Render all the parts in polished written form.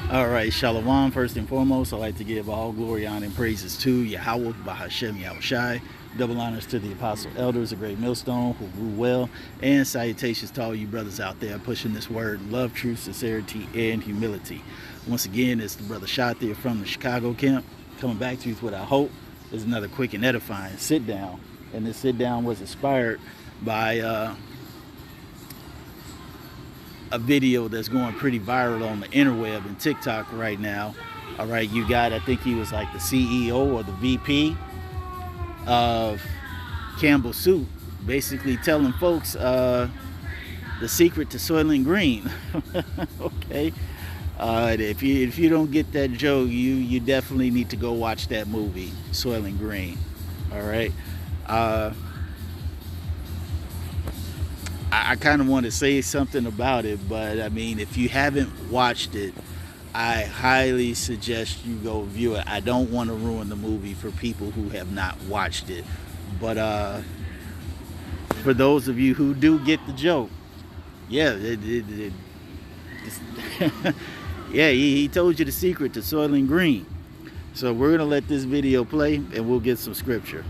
All right, Shalom. First and foremost, I'd like to give all glory, honor, and praises to Yahweh, Bahashem, Yahushai. Double honors to the apostle elders, a great millstone who grew well, and salutations to all you brothers out there pushing this word, love, truth, sincerity, and humility. Once again, it's the brother Shathir from the Chicago camp, coming back to you with what I hope is another quick and edifying sit down. And this sit down was inspired by a video that's going pretty viral on the interweb and TikTok right now. All right, you got, I think he was like the CEO or the VP of Campbell Soup, basically telling folks the secret to Soylent Green. Okay, if you don't get that joke, you definitely need to go watch that movie, Soylent Green. All right. I kind of want to say something about it, but I mean, if you haven't watched it, I highly suggest you go view it. I don't want to ruin the movie for people who have not watched it, but for those of you who do get the joke, yeah, yeah, he told you the secret to Soylent Green. So we're gonna let this video play, and we'll get some scripture.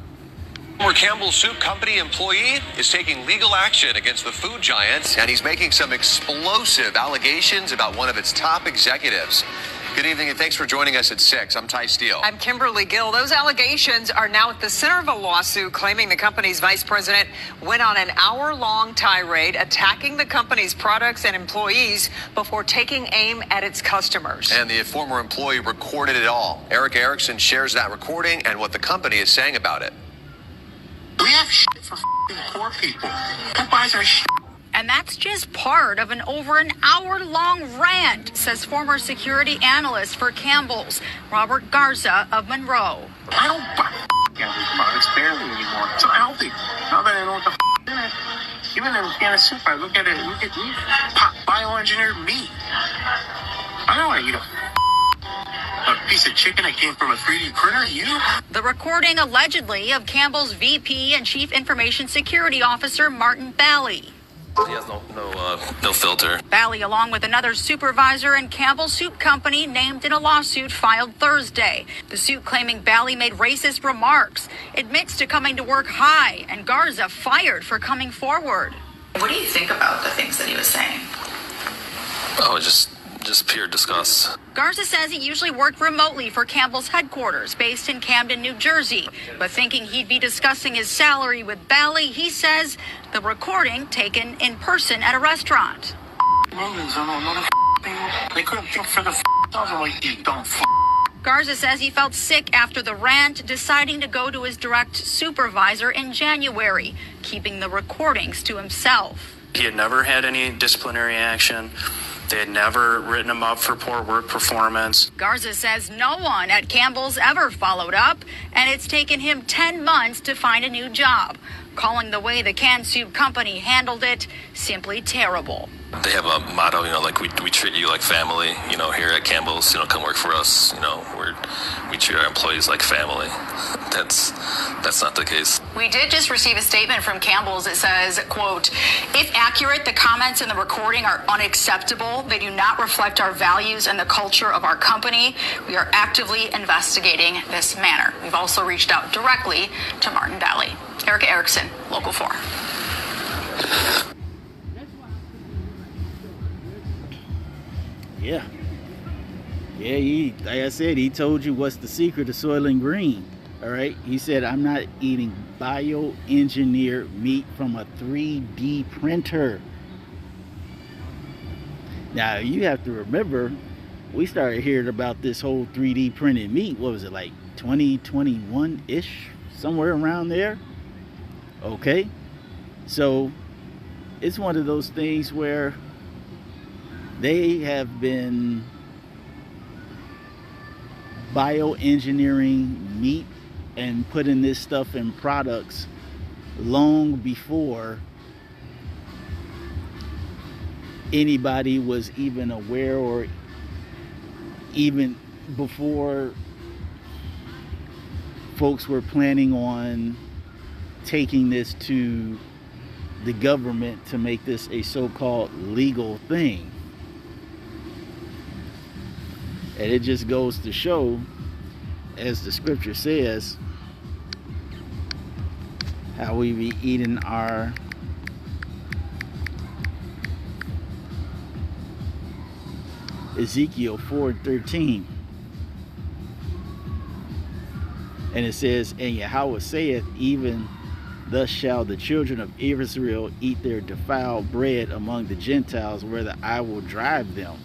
Former Campbell Soup Company employee is taking legal action against the food giant, and he's making some explosive allegations about one of its top executives. Good evening, and thanks for joining us at 6. I'm Ty Steele. I'm Kimberly Gill. Those allegations are now at the center of a lawsuit claiming the company's vice president went on an hour-long tirade attacking the company's products and employees before taking aim at its customers. And the former employee recorded it all. Eric Erickson shares that recording and what the company is saying about it. We have shit for poor people. Who buys our shit? And that's just part of an over an hour-long rant, says former security analyst for Campbell's, Robert Garza of Monroe. I don't buy Campbell's products barely anymore. It's unhealthy. Now that I know what the in it. Even in a can of soup, I look at it, look at me, bioengineered meat. I don't want to eat a piece of chicken that came from a 3D printer. The recording allegedly of Campbell's VP and Chief Information Security Officer Martin Bally. He has no filter. Bally, along with another supervisor in Campbell Soup Company, named in a lawsuit filed Thursday. The suit claiming Bally made racist remarks, admits to coming to work high, and Garza fired for coming forward. What do you think about the things that he was saying? Oh, just pure disgust. Garza says he usually worked remotely for Campbell's headquarters, based in Camden, New Jersey. But thinking he'd be discussing his salary with Bally, he says the recording taken in person at a restaurant. They couldn't think for the like you dumb Garza says he felt sick after the rant, deciding to go to his direct supervisor in January, keeping the recordings to himself. He had never had any disciplinary action. They had never written him up for poor work performance. Garza says no one at Campbell's ever followed up, and it's taken him 10 months to find a new job, calling the way the canned soup company handled it simply terrible. They have a motto, like we treat you like family, here at Campbell's, come work for us, we treat our employees like family. That's not the case. We did just receive a statement from Campbell's. It says, quote, if accurate, the comments in the recording are unacceptable. They do not reflect our values and the culture of our company. We are actively investigating this matter. We've also reached out directly to Martin Bally. Erica Erickson, Local 4. Yeah, like I said, he told you what's the secret of Soylent Green. All right, he said, I'm not eating bioengineered meat from a 3D printer. Now, you have to remember, we started hearing about this whole 3D printed meat, what was it, like 2021-ish, somewhere around there? Okay, so it's one of those things where they have been bioengineering meat and putting this stuff in products long before anybody was even aware, or even before folks were planning on taking this to the government to make this a so-called legal thing. And it just goes to show, as the scripture says, how we be eating our Ezekiel 4:13. And it says, and Yahweh saith, even thus shall the children of Israel eat their defiled bread among the Gentiles, whither I will drive them.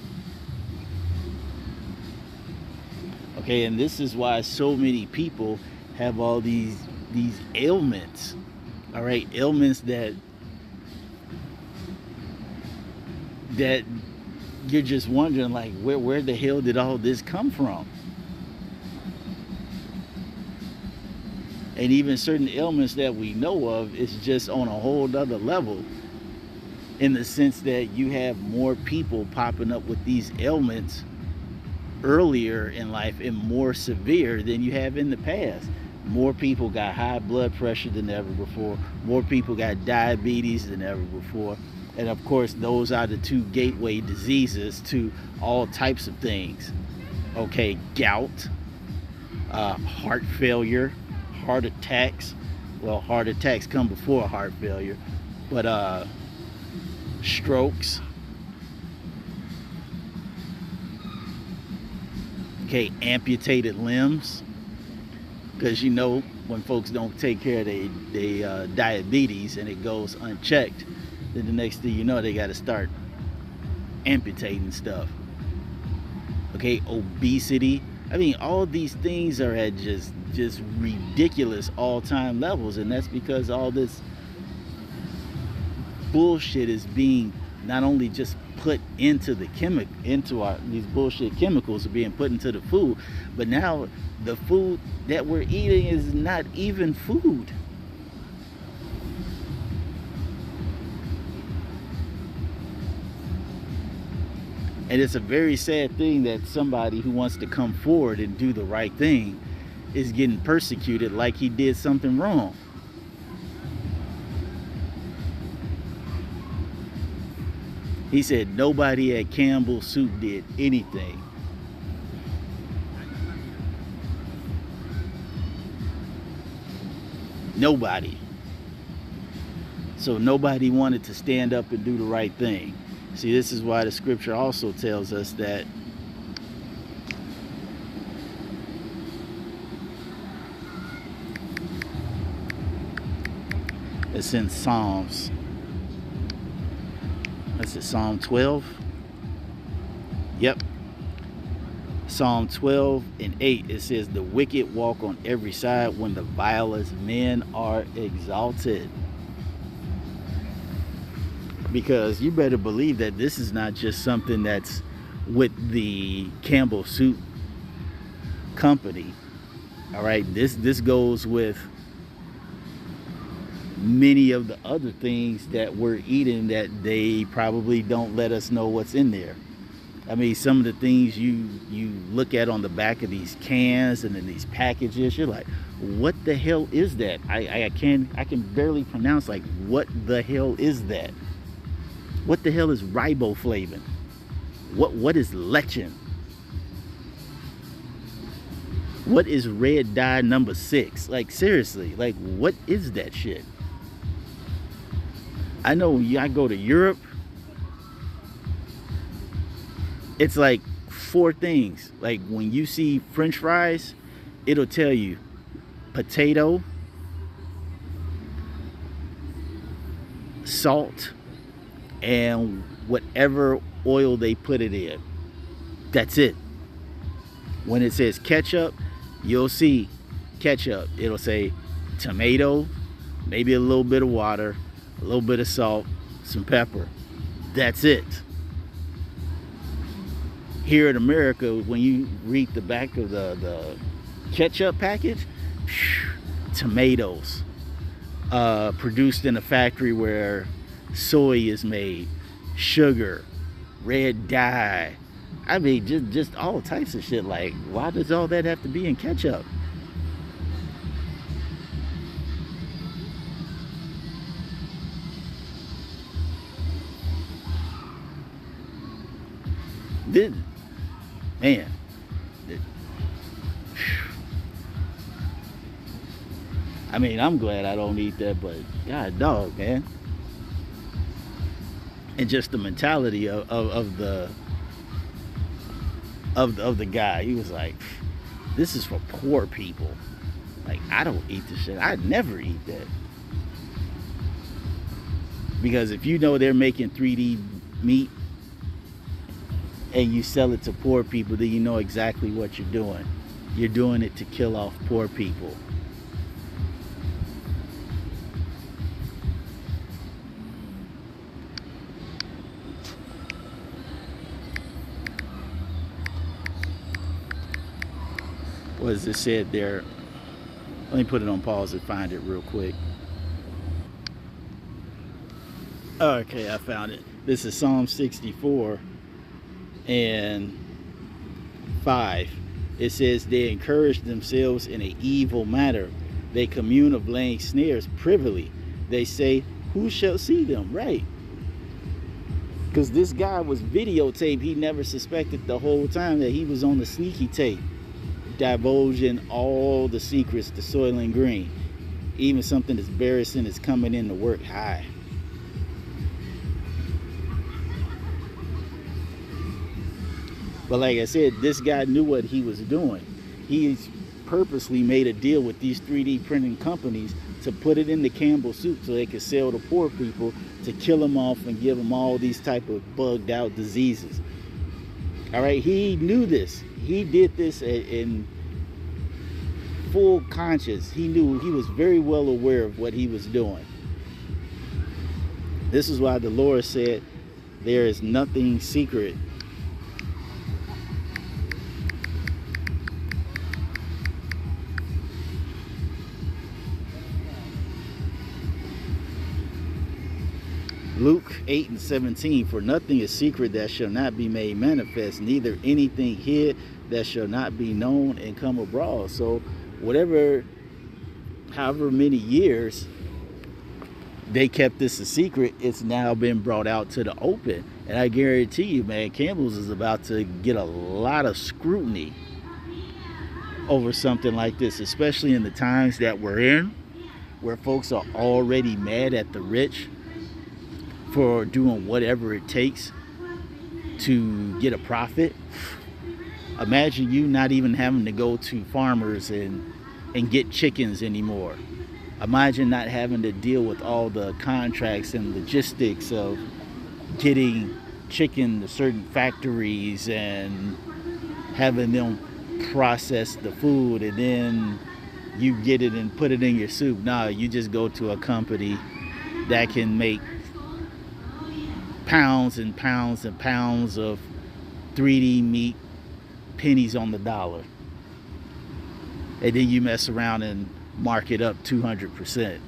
Okay, and this is why so many people have all these ailments. All right, ailments that you're just wondering, like, where the hell did all this come from? And even certain ailments that we know of, it's just on a whole other level, in the sense that you have more people popping up with these ailments earlier in life and more severe than you have in the past. More people got high blood pressure than ever before. More people got diabetes than ever before. And of course, those are the two gateway diseases to all types of things. Okay, gout, heart failure, heart attacks. Well, heart attacks come before heart failure, but strokes. Okay, amputated limbs, because you know when folks don't take care of their diabetes and it goes unchecked, then the next thing you know they got to start amputating stuff. Okay, obesity. I mean, all these things are at just ridiculous all-time levels, and that's because all this bullshit is being not only just put into the these bullshit chemicals are being put into the food, but now the food that we're eating is not even food. And it's a very sad thing that somebody who wants to come forward and do the right thing is getting persecuted like he did something wrong. He said nobody at Campbell Soup did anything. Nobody. So nobody wanted to stand up and do the right thing. See, this is why the scripture also tells us that it's in Psalms. That's it, Psalm 12. Yep. Psalm 12 and 8. It says, the wicked walk on every side when the vilest men are exalted. Because you better believe that this is not just something that's with the Campbell Soup company. All right, this goes with many of the other things that we're eating that they probably don't let us know what's in there. I mean, some of the things you look at on the back of these cans and in these packages, you're like, what the hell is that? I can barely pronounce, like, what the hell is that? What the hell is riboflavin? What is lectin? What is red dye number 6? Like, seriously, like, what is that shit? I know when I go to Europe, it's like 4 things. Like, when you see French fries, it'll tell you potato, salt, and whatever oil they put it in. That's it. When it says ketchup, you'll see ketchup. It'll say tomato, maybe a little bit of water, a little bit of salt, some pepper. That's it. Here in America, when you read the back of the ketchup package, tomatoes, produced in a factory where soy is made, sugar, red dye. I mean, just all types of shit. Like, why does all that have to be in ketchup? Man, I mean, I'm glad I don't eat that, but god dog, man. And just the mentality of the guy. He was like, this is for poor people. Like, I don't eat this shit. I'd never eat that. Because if you know they're making 3D meat and you sell it to poor people, then you know exactly what you're doing. You're doing it to kill off poor people. What is it said there? Let me put it on pause and find it real quick. Okay, I found it. This is Psalm 64 and 5. It says, they encourage themselves in an evil matter. They commune of laying snares privily. They say, who shall see them? Right. Because this guy was videotaped. He never suspected the whole time that he was on the sneaky tape, divulging all the secrets to Soylent Green. Even something as embarrassing as coming in to work high. But like I said, this guy knew what he was doing. He's purposely made a deal with these 3D printing companies to put it in the Campbell soup so they could sell to poor people, to kill them off and give them all these type of bugged out diseases. All right, he knew this. He did this in full conscience. He knew, he was very well aware of what he was doing. This is why the Lord said, there is nothing secret . Luke 8:17, for nothing is secret that shall not be made manifest, neither anything hid that shall not be known and come abroad. So however many years they kept this a secret, it's now been brought out to the open. And I guarantee you, man, Campbell's is about to get a lot of scrutiny over something like this, especially in the times that we're in, where folks are already mad at the rich for doing whatever it takes to get a profit. Imagine you not even having to go to farmers and get chickens anymore. Imagine not having to deal with all the contracts and logistics of getting chicken to certain factories and having them process the food and then you get it and put it in your soup. Nah, you just go to a company that can make pounds and pounds and pounds of 3D meat, pennies on the dollar. And then you mess around and mark it up 200%.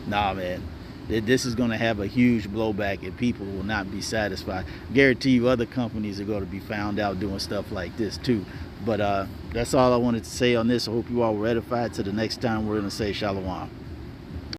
Nah, man. This is going to have a huge blowback and people will not be satisfied. Guarantee you other companies are going to be found out doing stuff like this too. But that's all I wanted to say on this. I hope you all were edified. Till the next time, we're going to say shalom.